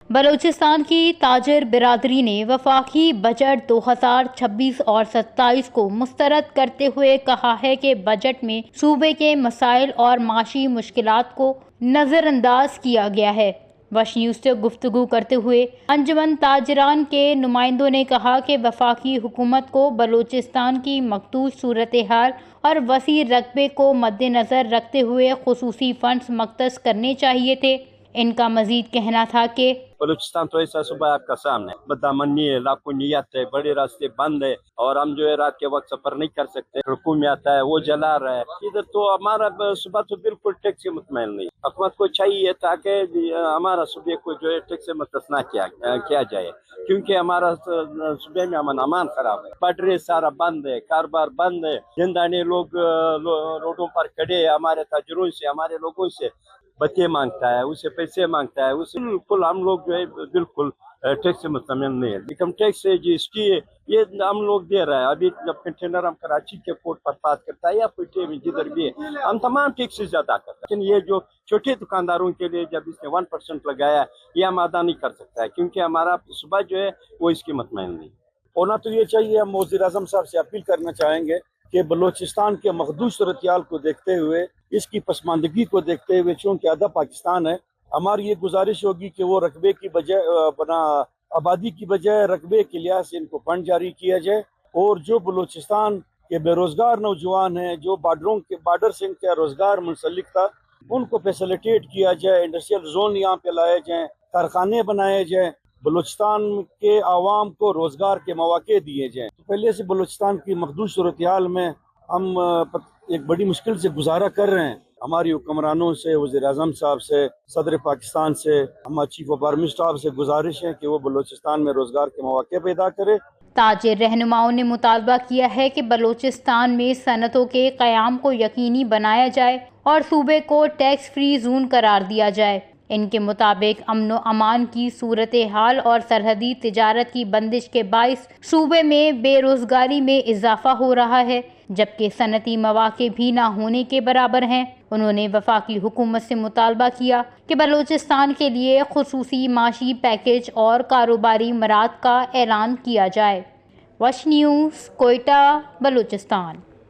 بلوچستان کی تاجر برادری نے وفاقی بجٹ 2026 اور 27 کو مسترد کرتے ہوئے کہا ہے کہ بجٹ میں صوبے کے مسائل اور معاشی مشکلات کو نظر انداز کیا گیا ہے۔ وش نیوز سے گفتگو کرتے ہوئے انجمن تاجران کے نمائندوں نے کہا کہ وفاقی حکومت کو بلوچستان کی مخدوش صورتحال اور وسیع رقبے کو مد نظر رکھتے ہوئے خصوصی فنڈز مختص کرنے چاہیے تھے۔ ان کا مزید کہنا تھا کہ بلوچستان تو ایسا صوبہ آپ کا سامنے بدامنی ہے، لاکھونیت ہے، بڑے راستے بند ہے اور ہم جو ہے رات کے وقت سفر نہیں کر سکتے۔ حکومت آتا ہے وہ جلا رہا ہے ادھر، تو ہمارا صوبہ تو بالکل ٹیکس سے مطمئن نہیں۔ حکومت کو چاہیے تاکہ ہمارا صوبے کو جو ہے ٹیکس سے مستثنیٰ کیا جائے، کیونکہ ہمارا صوبے میں امن امان خراب ہے، پٹری سارا بند ہے، کاروبار بند ہے، زندانی لوگ روڈوں پر کھڑے ہیں، ہمارے تاجروں سے، ہمارے لوگوں سے بچے مانگتا ہے، اسے پیسے مانگتا ہے، اسے بالکل ہم لوگ جو ہے بالکل ٹیکس سے مطمئن نہیں ہے۔ انکم ٹیکس ہے، جی ایس ٹی ہے، یہ ہم لوگ دے رہے ہیں۔ ابھی جب کنٹینر ہم کراچی کے پورٹ پر پاس کرتا ہے یا کوئٹے میں جدھر بھی ہے، ہم تمام ٹیکسز ادا کرتے ہیں، لیکن یہ جو چھوٹے دکانداروں کے لیے جب اس نے 1% لگایا یہ ہم ادا نہیں کر سکتا ہے، کیونکہ ہمارا صوبہ جو ہے وہ اس کی مطمئن نہیں۔ ہونا تو یہ چاہیے، ہم وزیر اعظم صاحب سے اپیل کرنا چاہیں گے کہ بلوچستان کے مخدوش صورتحال کو دیکھتے ہوئے، اس کی پسماندگی کو دیکھتے ہوئے، چونکہ آدھا پاکستان ہے، ہماری یہ گزارش ہوگی کہ وہ رقبے کی بجائے آبادی کی بجائے رقبے کے لحاظ سے ان کو فنڈ جاری کیا جائے، اور جو بلوچستان کے بے روزگار نوجوان ہیں، جو بارڈر سے ان کا روزگار منسلک تھا، ان کو فیسلیٹیٹ کیا جائے، انڈسٹریل زون یہاں پہ لائے جائیں، کارخانے بنائے جائیں، بلوچستان کے عوام کو روزگار کے مواقع دیے جائیں۔ تو پہلے سے بلوچستان کی مخدوش صورتحال میں ہم ایک بڑی مشکل سے گزارا کر رہے ہیں۔ ہماری حکمرانوں سے، وزیر اعظم صاحب سے، صدر پاکستان سے، ہمارے چیف آف آرمی اسٹاف سے گزارش ہے کہ وہ بلوچستان میں روزگار کے مواقع پیدا کرے۔ تاجر رہنماؤں نے مطالبہ کیا ہے کہ بلوچستان میں صنعتوں کے قیام کو یقینی بنایا جائے اور صوبے کو ٹیکس فری زون قرار دیا جائے۔ ان کے مطابق امن و امان کی صورتحال اور سرحدی تجارت کی بندش کے باعث صوبے میں بے روزگاری میں اضافہ ہو رہا ہے، جبکہ صنعتی مواقع بھی نہ ہونے کے برابر ہیں۔ انہوں نے وفاقی حکومت سے مطالبہ کیا کہ بلوچستان کے لیے خصوصی معاشی پیکیج اور کاروباری مراعات کا اعلان کیا جائے۔ وش نیوز، کوئٹہ، بلوچستان۔